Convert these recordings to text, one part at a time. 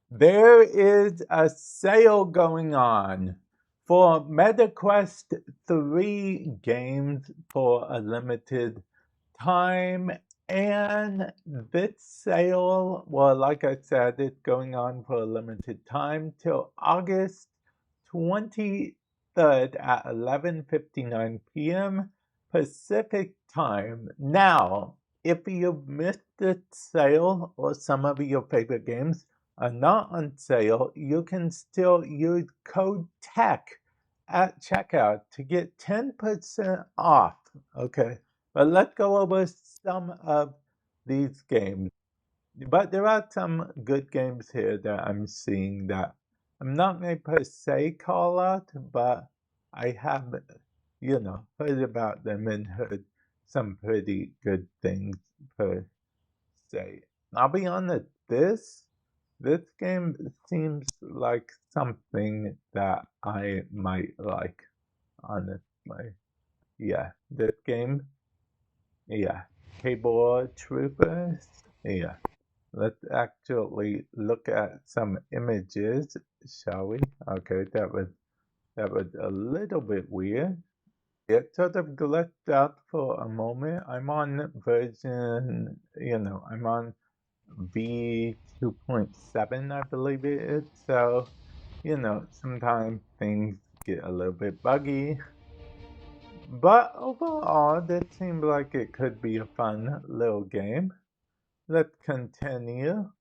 There is a sale going on for MetaQuest 3 games for a limited time. And this sale, well, like I said, it's going on for a limited time till August 23rd at 11:59 p.m. Pacific time. Now, if you've missed the sale or some of your favorite games are not on sale, you can still use code TECH at checkout to get 10% off. Okay, but let's go over some of these games. But there are some good games here that I'm seeing that I'm not going to per se call out, but I have, heard about them and heard some pretty good things per se. I'll be honest, this game seems like something that I might like, honestly. Yeah, this game, yeah. Keyboard Troopers, yeah. Let's actually look at some images, shall we? Okay, that was a little bit weird. It sort of glitched out for a moment. I'm on version, I'm on V2.7, I believe it is. So, sometimes things get a little bit buggy. But overall, this seemed like it could be a fun little game. Let's continue.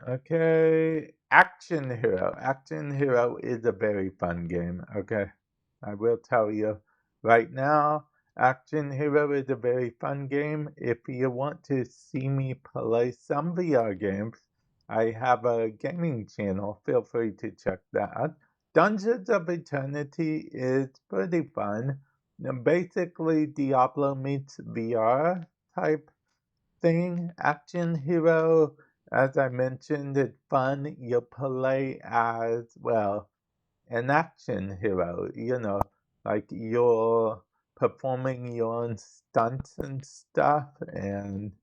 Okay, Action Hero. Action Hero is a very fun game, okay? I will tell you right now, Action Hero is a very fun game. If you want to see me play some VR games, I have a gaming channel. Feel free to check that out. Dungeons of Eternity is pretty fun. Basically, Diablo meets VR type thing. Action Hero, as I mentioned, it's fun. You play as, well, an action hero, like you're performing your own stunts and stuff. And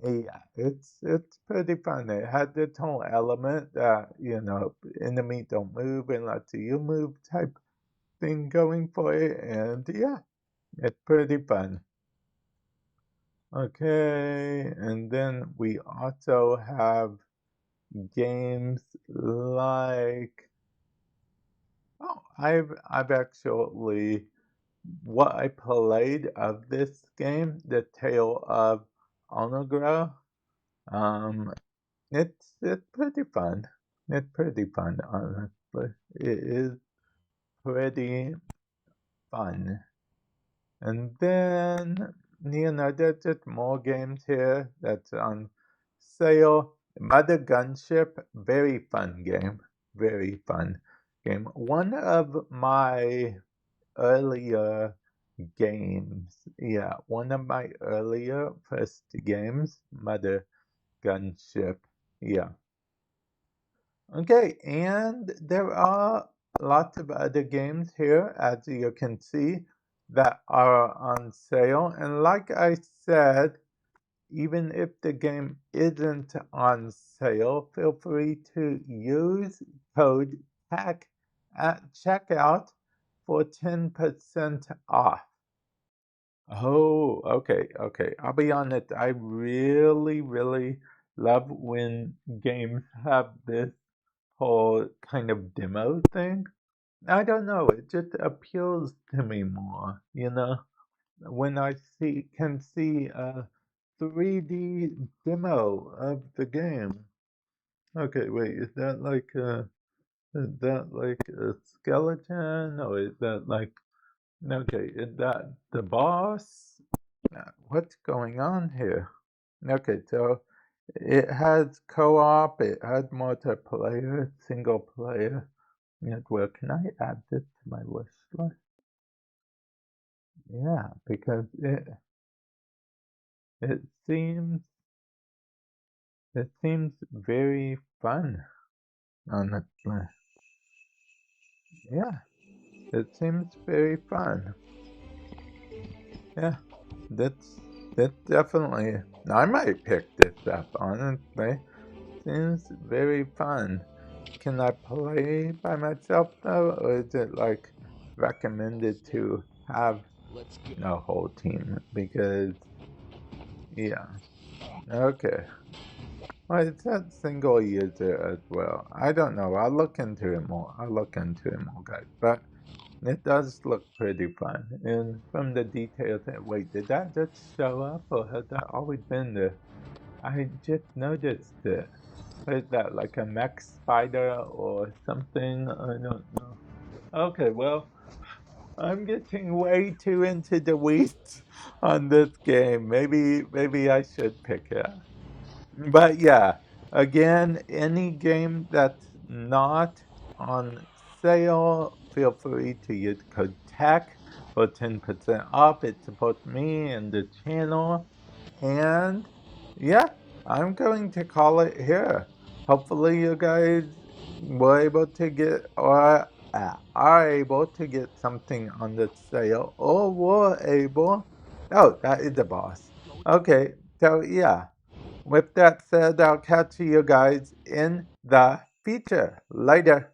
yeah, it's pretty fun. It has its whole element that, enemy don't move unless you move type thing going for it. And yeah, it's pretty fun. Okay, and then we also have games like, oh, I've actually, what I played of this game, The Tale of Onogro. It's pretty fun. It's pretty fun, honestly. It is pretty fun. And then, there's just more games here that's on sale. Mother Gunship, very fun game. Very fun game. One of my earlier games. Yeah, one of my earlier first games, Mother Gunship. Yeah. Okay, and there are lots of other games here, as you can see, that are on sale. And like I said, even if the game isn't on sale, feel free to use code TECH at checkout for 10% off. Oh, okay. I'll be honest, I really, really love when games have this whole kind of demo thing. I don't know, it just appeals to me more, when I can see a 3D demo of the game. Okay, wait, is that like a skeleton, or is that like, okay, is that the boss? What's going on here? Okay, so it has co-op, it has multiplayer, single player. Well, can I add this to my wish list? Yeah, because it seems it seems very fun, honestly. Yeah, it seems very fun. Yeah, that's definitely. I might pick this up, honestly. seems very fun. Can I play by myself though, or is it like recommended to have a whole team? Because yeah, okay. Well, it said single user as well. I don't know. I'll look into it more. I'll look into it more, guys. But it does look pretty fun. And from the details, wait, did that just show up or has that always been there? I just noticed it. What is that, like a mech spider or something? I don't know. Okay, well, I'm getting way too into the weeds on this game. Maybe I should pick it. But yeah, again, any game that's not on sale, feel free to use code TECH for 10% off. It supports me and the channel. And yeah, I'm going to call it here. Hopefully, you guys were able to get or are able to get something on the sale or were able. Oh, that is the boss. Okay, so yeah. With that said, I'll catch you guys in the future. Later.